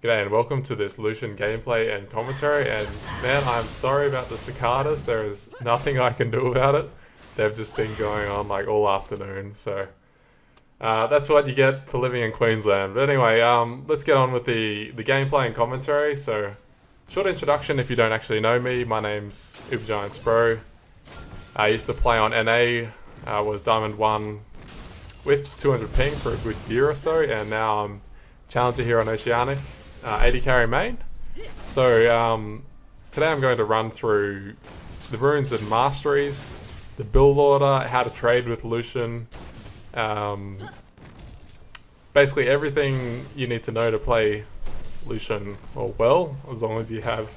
G'day and welcome to this Lucian gameplay and commentary, and man, I'm sorry about the cicadas. There is nothing I can do about it. They've just been going on like all afternoon, so that's what you get for living in Queensland. But anyway, let's get on with the gameplay and commentary. So, short introduction if you don't actually know me. My name's UberGiantsBro. I used to play on NA, was Diamond 1 with 200 ping for a good year or so, and now I'm Challenger here on Oceanic. 80 carry main. So today I'm going to run through the runes and masteries, the build order, how to trade with Lucian, basically everything you need to know to play Lucian well, as long as you have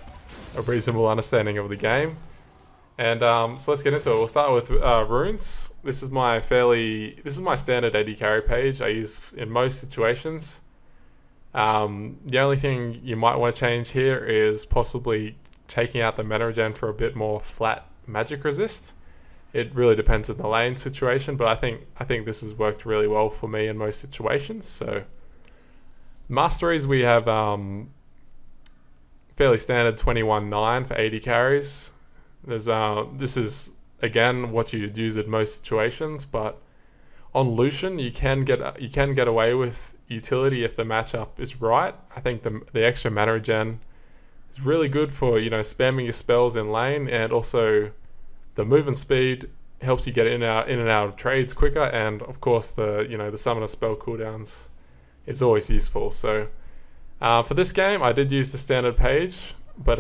a reasonable understanding of the game. And so let's get into it. We'll start with runes. This is my standard 80 carry page I use in most situations. The only thing you might want to change here is possibly taking out the mana regen for a bit more flat magic resist. It really depends on the lane situation, but I think this has worked really well for me in most situations. So masteries, we have fairly standard 21-9 for 80 carries. This is again what you'd use in most situations, but on Lucian you can get away with utility if the matchup is right. I think the extra mana regen is really good for, you know, spamming your spells in lane, and also the movement speed helps you get in and out of trades quicker, and of course the summoner spell cooldowns is always useful. So for this game I did use the standard page, but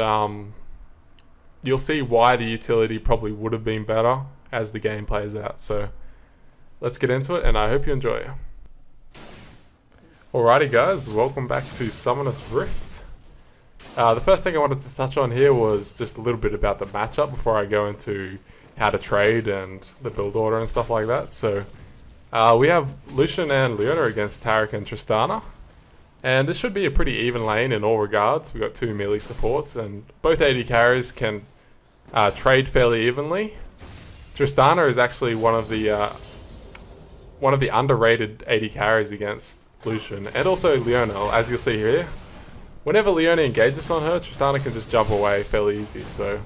you'll see why the utility probably would have been better as the game plays out. So let's get into it, and I hope you enjoy. Alrighty guys, welcome back to Summoner's Rift. The first thing I wanted to touch on here was just a little bit about the matchup before I go into how to trade and the build order and stuff like that. So we have Lucian and Leona against Taric and Tristana, and this should be a pretty even lane in all regards. We've got two melee supports, and both 80 carries can trade fairly evenly. Tristana is actually one of the underrated 80 carries against Lucian, and also Leona, as you'll see here. Whenever Leona engages on her, Tristana can just jump away fairly easy, so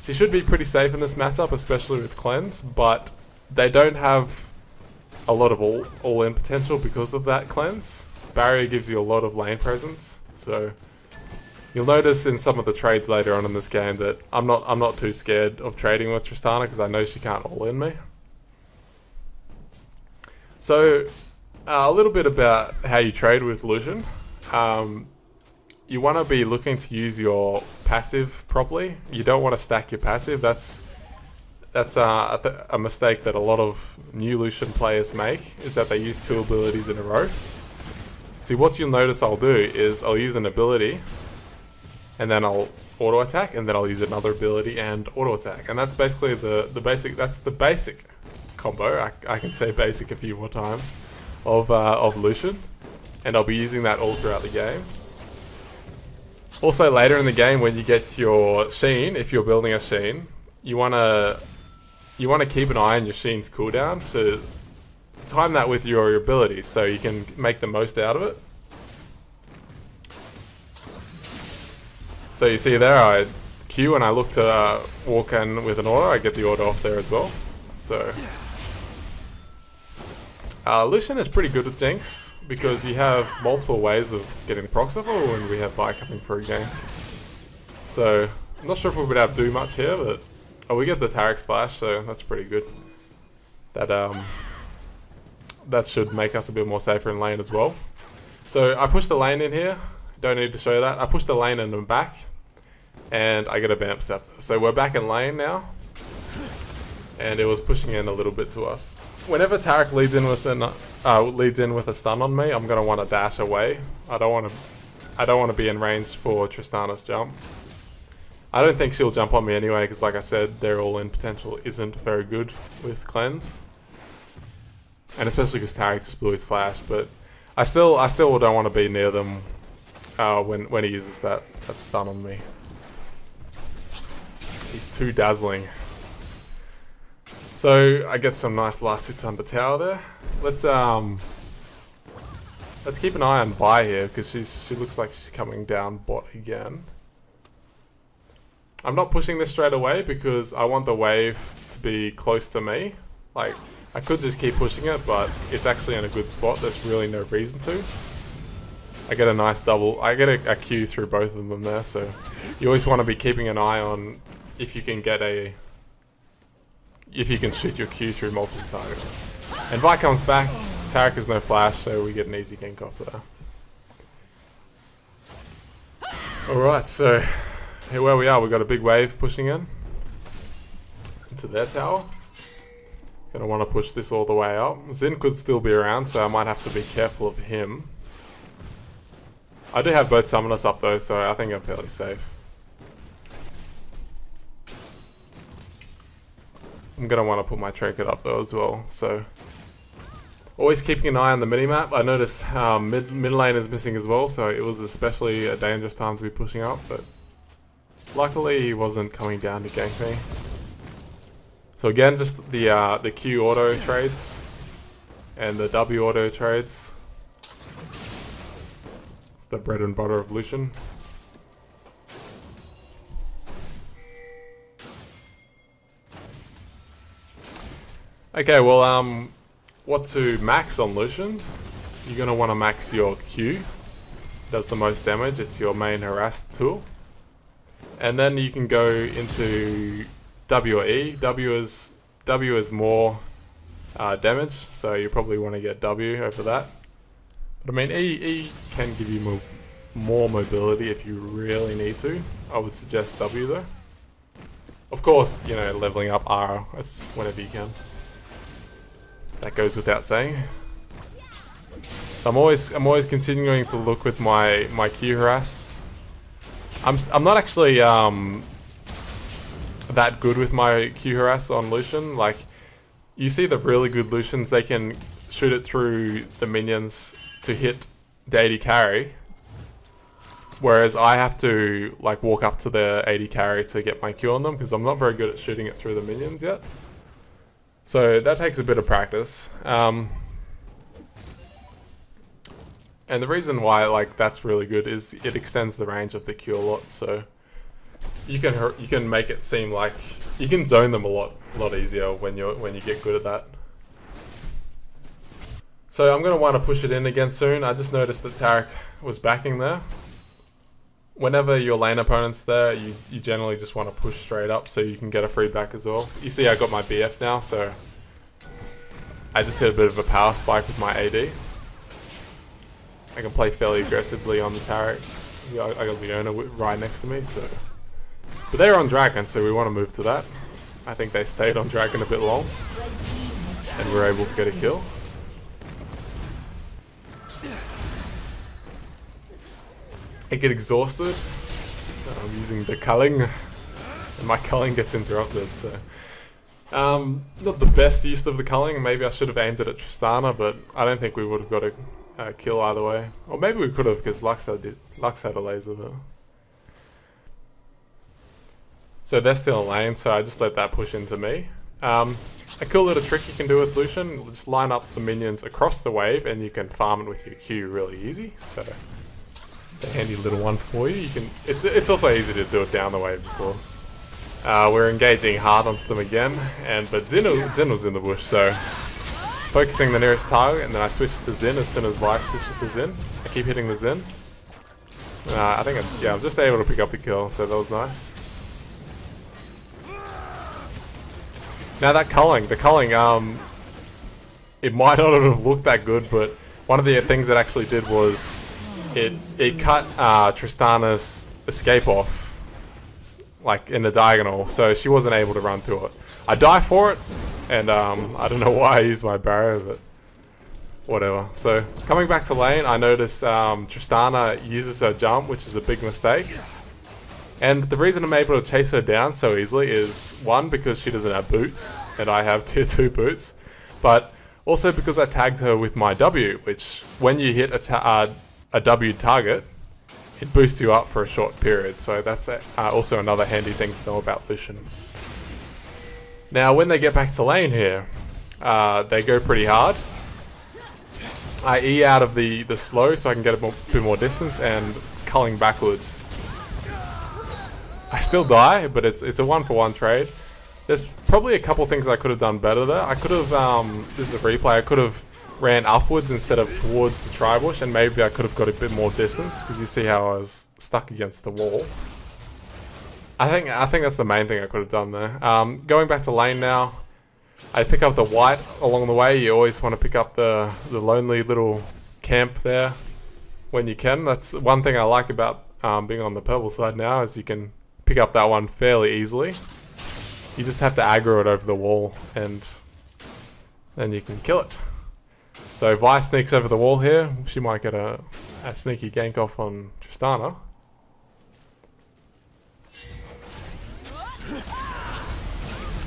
she should be pretty safe in this matchup, especially with cleanse, but they don't have a lot of all-in potential because of that cleanse. Barrier gives you a lot of lane presence, so you'll notice in some of the trades later on in this game that I'm not too scared of trading with Tristana because I know she can't all-in me. So a little bit about how you trade with Lucian. You want to be looking to use your passive properly. You don't want to stack your passive. That's a mistake that a lot of new Lucian players make, is that they use two abilities in a row. See, what you'll notice I'll do is I'll use an ability, and then I'll auto attack, and then I'll use another ability and auto attack, and that's basically the basic combo. I can say basic a few more times of Lucian, and I'll be using that all throughout the game. Also later in the game, when you get your Sheen, if you're building a Sheen, you wanna keep an eye on your Sheen's cooldown to time that with your abilities so you can make the most out of it. So you see there, I Q and I look to walk in with an auto. I get the auto off there as well. So Lucian is pretty good with Jinx because you have multiple ways of getting the procs off when we have Vi coming for a game. So I'm not sure if we'll be able to do much here, but we get the Taric splash, so that's pretty good. That should make us a bit more safer in lane as well. So I push the lane in here. Don't need to show that. I push the lane in and back, and I get a Vamp Scepter. So we're back in lane now, and it was pushing in a little bit to us. Whenever Taric leads in with a stun on me, I'm gonna want to dash away. I don't want to be in range for Tristana's jump. I don't think she'll jump on me anyway, because like I said, their all-in potential isn't very good with cleanse, and especially because Taric just blew his flash. But I still don't want to be near them when he uses that stun on me. He's too dazzling. So I get some nice last hits under tower there. Let's Let's keep an eye on Vi here, because she looks like she's coming down bot again. I'm not pushing this straight away because I want the wave to be close to me. Like, I could just keep pushing it, but it's actually in a good spot. There's really no reason to. I get a nice double. I get a Q through both of them there, so you always want to be keeping an eye on if you can get a... if you can shoot your Q through multiple targets. And Vi comes back. Taric has no flash, so we get an easy gank off there. Alright, so here where we are, we've got a big wave pushing in into their tower. Gonna want to push this all the way up. Xin could still be around, so I might have to be careful of him. I do have both summoners up though, so I think I'm fairly safe. I'm gonna want to put my trinket up though as well, so always keeping an eye on the minimap. I noticed mid lane is missing as well, so it was especially a dangerous time to be pushing up, but luckily he wasn't coming down to gank me. So again, just the Q auto trades and the W auto trades. It's the bread and butter of Lucian. Okay, well, what to max on Lucian? You're gonna want to max your Q. Does the most damage. It's your main harass tool. And then you can go into W or E. W is more damage, so you probably want to get W over that. But I mean, E can give you more mobility if you really need to. I would suggest W though. Of course, you know, leveling up R is whenever you can. That goes without saying. So I'm always continuing to look with my Q harass. I'm not actually that good with my Q harass on Lucian. Like, you see the really good Lucians, they can shoot it through the minions to hit the AD carry, whereas I have to like walk up to the AD carry to get my Q on them because I'm not very good at shooting it through the minions yet. So that takes a bit of practice. And the reason why like that's really good is it extends the range of the Q a lot, so you can make it seem like you can zone them a lot easier when you get good at that. So I'm gonna want to push it in again soon. I just noticed that Taric was backing there. Whenever your lane opponent's there, you generally just want to push straight up so you can get a free back as well. You see I got my BF now, so I just hit a bit of a power spike with my AD. I can play fairly aggressively on the Taric. I got Leona right next to me, so... But they're on Dragon, so we want to move to that. I think they stayed on Dragon a bit long, and we were able to get a kill. I get exhausted. I'm using the culling, and my culling gets interrupted, so... not the best use of the culling. Maybe I should have aimed it at Tristana, but I don't think we would have got a kill either way. Or maybe we could have, because Lux had a laser though. So they're still in lane, so I just let that push into me. A cool little trick you can do with Lucian, just line up the minions across the wave and you can farm it with your Q really easy. So it's a handy little one for you. It's also easy to do it down the wave, of course. We're engaging hard onto them again, but Xin was in the bush, so focusing the nearest target, and then I switch to Xin as soon as Vi switches to Xin. I keep hitting the Xin. I think I'm just able to pick up the kill, so that was nice. Now that culling, it might not have looked that good, but one of the things it actually did was it cut Tristana's escape off, like in the diagonal, so she wasn't able to run through it. I die for it, and I don't know why I used my barrier, but whatever. So coming back to lane, I notice Tristana uses her jump, which is a big mistake. And the reason I'm able to chase her down so easily is, one, because she doesn't have boots, and I have tier 2 boots, but also because I tagged her with my W, which when you hit a W target, it boosts you up for a short period, so that's also another handy thing to know about Lucian. Now when they get back to lane here, they go pretty hard, I E out of the slow so I can get a bit more distance, and culling backwards. I still die, but it's a 1-for-1 trade. There's probably a couple things I could have done better there. I could have, this is a replay, I could have ran upwards instead of towards the tri-bush, and maybe I could have got a bit more distance, because you see how I was stuck against the wall. I think that's the main thing I could have done there. Going back to lane now, I pick up the white along the way. You always want to pick up the lonely little camp there when you can. That's one thing I like about being on the purple side now, is you can pick up that one fairly easily. You just have to aggro it over the wall, and then you can kill it. So Vi sneaks over the wall here. She might get a sneaky gank off on Tristana.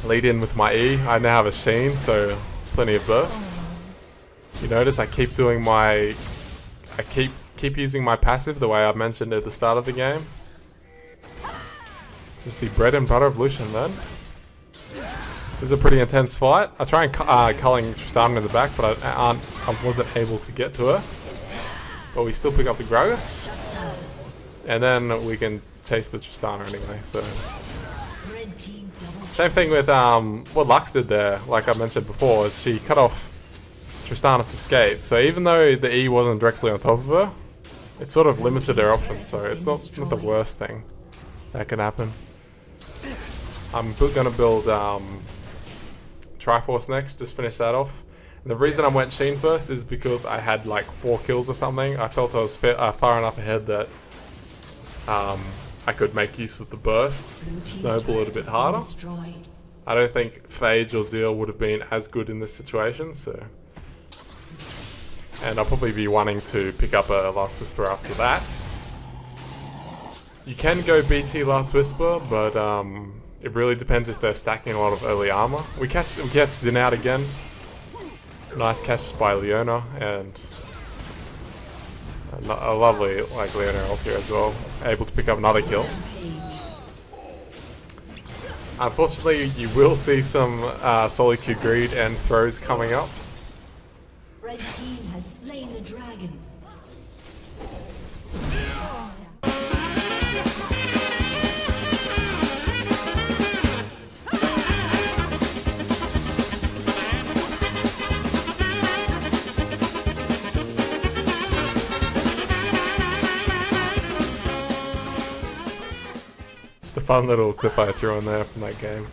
Lead in with my E. I now have a Sheen, so plenty of burst. You notice I keep doing my... I keep using my passive the way I mentioned at the start of the game. It's just the bread and butter of Lucian then. This is a pretty intense fight. I try and culling Tristana in the back, but I wasn't able to get to her. But we still pick up the Gragas. And then we can chase the Tristana anyway, so... Same thing with what Lux did there, like I mentioned before, is she cut off Tristana's escape. So even though the E wasn't directly on top of her, it sort of limited her options, so it's not the worst thing that can happen. I'm gonna build Triforce next, just finish that off. And the reason I went Sheen first is because I had like 4 kills or something. I felt I was far enough ahead that I could make use of the burst to snowball it a bit harder. I don't think Phage or Zeal would have been as good in this situation, so... And I'll probably be wanting to pick up a Last Whisper after that. You can go BT Last Whisper, but it really depends if they're stacking a lot of early armor. We catch Zin out again. Nice catch by Leona, and a lovely Leona ult here as well. Able to pick up another kill. Unfortunately, you will see some solo queue greed and throws coming up. Red team has slain the dragon. Just a fun little clip I threw in there from that game.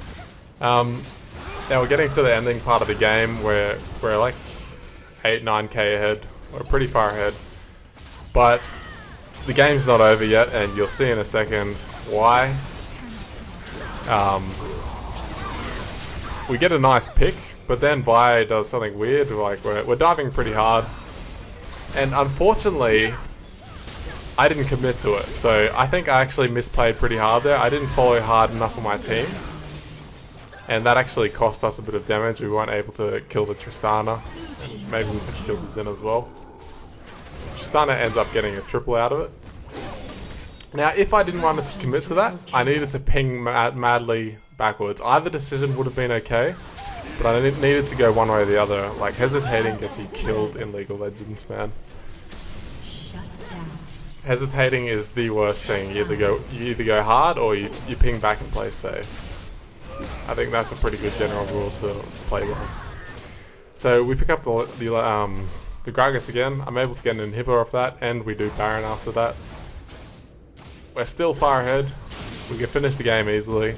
Now we're getting to the ending part of the game where we're like 8-9k ahead. We're pretty far ahead. But the game's not over yet, and you'll see in a second why. We get a nice pick, but then Vi does something weird. Like we're diving pretty hard, and unfortunately I didn't commit to it. So I think I actually misplayed pretty hard there. I didn't follow hard enough on my team, and that actually cost us a bit of damage. We weren't able to kill the Tristana. Maybe we could kill the Xin as well. Tristana ends up getting a triple out of it. Now, if I didn't want to commit to that, I needed to ping madly backwards. Either decision would have been okay, but I needed to go one way or the other. Like, hesitating gets you killed in League of Legends, man. Hesitating is the worst thing. You either go hard or you ping back and play safe. I think that's a pretty good general rule to play by. So we pick up the Gragas again. I'm able to get an inhibitor off that, and we do Baron after that. We're still far ahead. We can finish the game easily.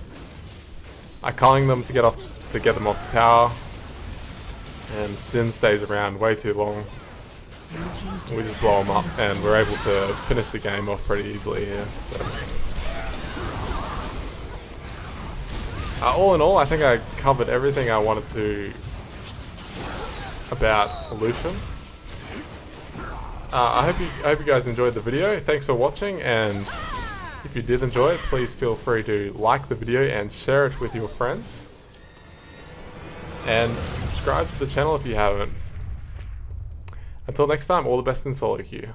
I'm calling them to get them off the tower, and Sin stays around way too long. We just blow them up, and we're able to finish the game off pretty easily here. So, all in all, I think I covered everything I wanted to about Lucian. I hope you guys enjoyed the video. Thanks for watching, and if you did enjoy it, please feel free to like the video and share it with your friends. And subscribe to the channel if you haven't. Until next time, all the best in solo queue.